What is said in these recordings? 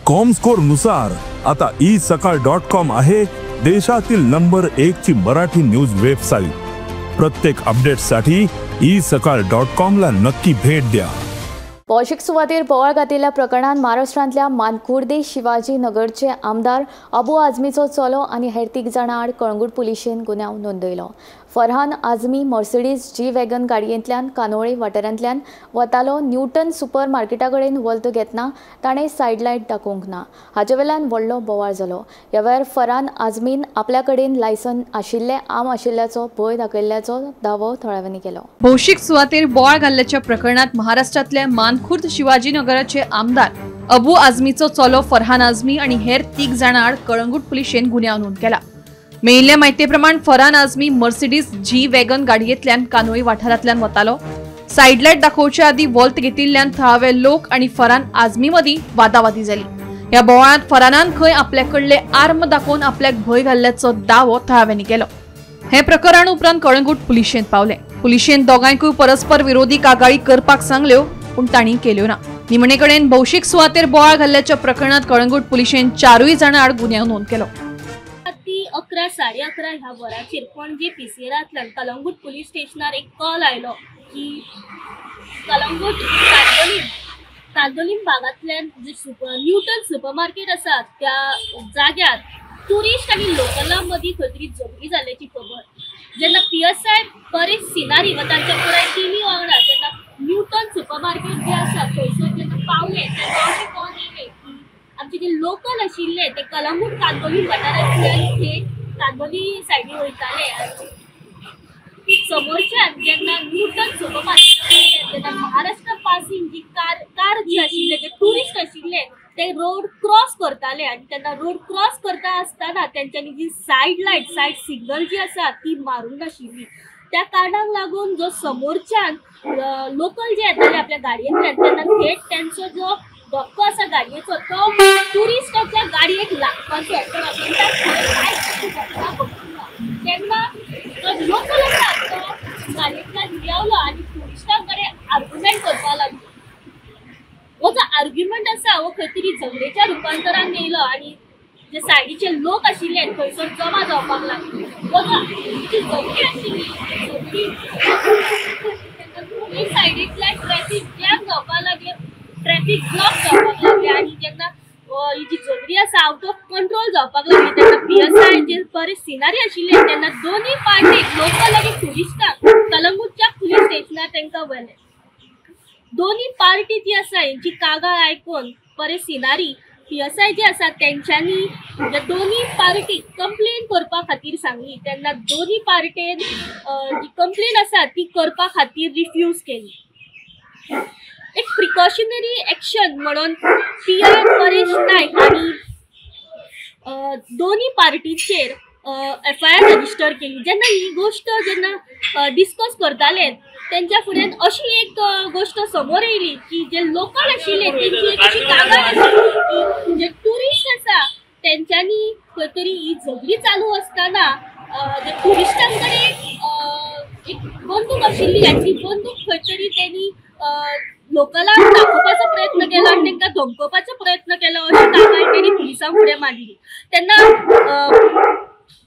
Comscore नुसार आता isakal.com आहे देशातील नंबर 1 ची मराठी न्यूज वेबसाईट। प्रत्येक अपडेटसाठी isakal.com ला नक्की भेट द्या। भौशीक सुवातेर बोवाळ घातिल्ल्या प्रकरणात महाराष्ट्रांतल्या मानकुर्दे शिवाजी नगरचे आमदार अबू आझमीचो चलो आनी हेर 3 जाणां आड कळंगूट पुलिशेन गुन्यांव नोंदयलो। Farhan Azmi Mercedes G wagon गाडयेंतल्यान कानोळे वाठारांतल्यान वतालो। न्यूटन सुपर मार्केटा कडेन वलत घेतना ताणें सायड लायट दाखोवंक ना, हाचे वेल्यान व्हडलो बोवाळ जालो। ह्या वेळार फरहान आझमीन आपल्या कडेन लायसन आशिल्ले आम आशिल्ल्याचो भंय दाखयल्ल्याचो दावो थळाव्यांनी केलो। भौशीक सुवातेर बोवाळ घाल्ल्याच्या प्रकरणात महाराष्ट्रातल्या मानखुर्द शिवाजीनगराचे आमदार अबू आझमीचो चलो फरहान आझमी आणि हेर 3 जाणां आड कळंगूट पुलिशेन गुन्यांव नोंद केला। मेळिल्ल्या म्हायते प्रमाण Farhan Azmi Mercedes G wagon गाडयेंतल्यान कानोळी वाठारांतल्यान वतालो। सायड लायट दाखोवचे आदी वॉल्त घेतिल्ल्यान थळावे लोक आणि फरहान आझमी मदीं वादावादी जाली। ह्या बोवाळांत फरहानान खंय आपल्या कडले आर्म दाखोवन आपल्याक भंय घाल्ल्याचो दावो थळाव्यांनी केलो। हे प्रकरण उपरांत कळंगूट पुलिशेंत पावले। पुलिशेन दोगांयकूय परस्पर विरोधी कागाळी करपाक सांगल्यो, पूण तांणी केल्यो ना। निमणे कडेन भौशीक सुवातेर बोवाळ घाल्ल्याच्या प्रकरणात कळंगूट पुलिशेन 4 जाणां आड गुन्यांव नोंद केलो। 11 11:30 ह्या वरांचेर पणजे पिसेरांतल्यान कलंगूट पुलीस स्टेशनार एक कॉल आयलो की कलंगूट कांदोलीम भागांतल्यान जे न्यूटन सुपर मार्केट आसा त्या जाग्यार टुरिस्ट आनी लोकलां मदीं खंय तरी झगडी जाल्ल्याची खबर। जेन्ना PSI परेश सिनारी वा तांच्या पुराय टीमी वांगडा जेन्ना न्यूटन सुपर मार्केट जे आसा थंयसर जेन्ना पावले तेन्ना अशें कळून येयलें की आमचे जे लोकल आशिल्ले ते कलंगूट कांदोली वाठारांतल्यान थेट कांदोली सायडीन वयताले। समोरच्यान जेन्ना न्यूटन सुपर मार्केट तेन्ना महाराष्ट्र पासिंग जी कार जी आशिल्ले जे टुरिस्ट आशिल्ले ते रोड क्रॉस करताले आनी तेन्ना रोड क्रॉस करता आसतना तेंच्यांनी जी सायड सिग्नल जी आसा ती मारूंक नाशिल्ली। त्या कारणाक लागून जो समोरच्यान लोकल जे येताले आपल्या गाडयेंतल्यान तेन्ना थेट तेंचो जो धक्को आसा गाडयेचो तो टुरिस्टाच्या गाडयेक लागपाचो तेन्ना जो लोकल आसा तो गाडयेंतल्यान देंवलो आनी टुरिस्टां कडेन आर्ग्युमेंट करपाक लागलो। हो जो आर्ग्युमेंट आसा हो खंय तरी झगडेच्या रुपांतरान येयलो आनी जे सायडीचे लोक आशिल्ले थंयसर जमा जावपाक लागले। हो जो झगडी आशिल्ली दोनूय सायडींतल्यान ट्रॅफिक जॅम जावपाक लागले, ट्रॅफिक ब्लॉक जावपाक लागले आनी जेन्ना ही जी झगडी आसा आउट ऑफ कंट्रोल जावपाक लागली तेन्ना PSI जे परेश सिनारी आशिल्ले तेन्ना दोनूय पार्टीक लोकल आनी टुरिस्टांक कलंगूटच्या पुलीस स्टेशनार तांकां व्हेले। दोन्ही पार्टी जी आसा हेंची कागाळ आयकून परेश सिनारी PSI जे आसा तेंच्यांनी दोन्ही पार्टी कंप्लेन करपा खातीर सांगली तेन्ना दोन्ही पार्टेन जी कंप्लेन आसा ती करपा खातीर रिफ्यूज केली। एक प्रिकॉशनरी एक्शन म्हणून PI परेश नायक आनी दोन्ही पार्टीचेर FIR रजिस्टर केली। जेन्ना ही गोष्ट जेन्ना डिस्कस करताले तेंच्या फुड्यान अशी एक गोष्ट समोर येयली की जे लोकल आशिल्ले तेंची एक अशी कागाळ आशिल्ली की जे टुरिस्ट आसा तेंच्यांनी खंय तरी ही झगडी चालू आसतना जे टुरिस्टां कडेन एक बंदूक आशिल्ली आनी ती बंदूक खंय तरी तेणी लोकलांक दाखोवपाचो प्रयत्न केलो आनी तांकां धमकोवपाचो प्रयत्न केलो अशी कागाळ तेणी पुलिसां फुडें मांडली। तेन्ना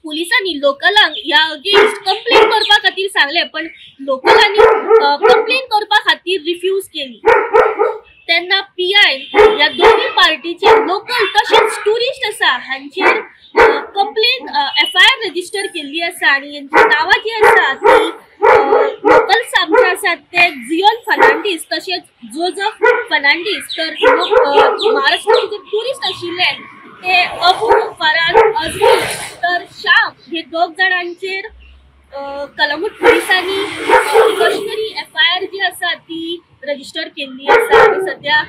पुलिसांनी लोकलांक ह्या अगेन्स्ट कंप्लेन करपा खातीर सांगले पण लोकलांनी कंप्लेन करपा खातीर रिफ्यूज केली। तेन्ना PI ह्या दोन्ही पार्टीचे लोकल तशेंच टुरिस्ट आसा हांचेर कंप्लेन FIR रजिस्टर केल्ली आसा आनी हेंची नांवां जी आसा ती लोकल्स आमचे आसात ते जियोन फर्नांडीस तशेंच जोझफ फर्नांडीस तर महाराष्ट्राचे जे टुरिस्ट आशिल्ले ते अबू फरहान आझमी तर श्याम हे 2 जाणांचेर कलंगूट पुलिसांनी प्रिकॉशनरी FIR जी आसा ती रजिस्टर केल्ली आसा आनी सध्या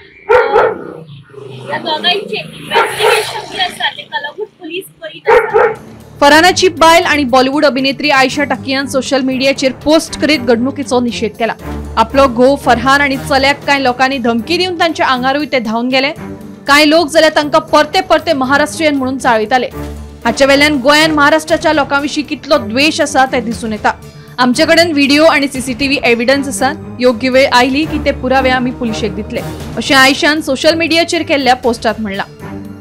ह्या दोगांचे इन्व्हेस्टिगेशन जे आसा ते कलंगूट पुलीस करीत आसा। फरहानाची बायल आणि बॉलिवूड अभिनेत्री आयशा टकियान सोशल मीडियाचेर पोस्ट करीत घडणुकीचो निषेध केला। आपलो घोव फरहान आणि चल्याक कांय लोकांनी धमकी दिवन तांच्या आंगारूय ते धांवन गेले। कांय लोक जाल्यार तांकां परते परते महाराष्ट्रीयन म्हणून चाळयताले। हाचे वेल्यान गोंयान महाराष्ट्राच्या लोकांविशीं कितलो द्वेष आसा ते दिसून येता। आमचे कडेन व्हिडिओ आणि CCTV एव्हिडन्स आसात। योग्य वेळ आयली की ते पुरावे आमी पुलिशेक दितले अशें आयशान सोशल मीडियाचेर केल्ल्या पोस्टात म्हणला।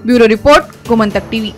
Bureau report Gomantak TV.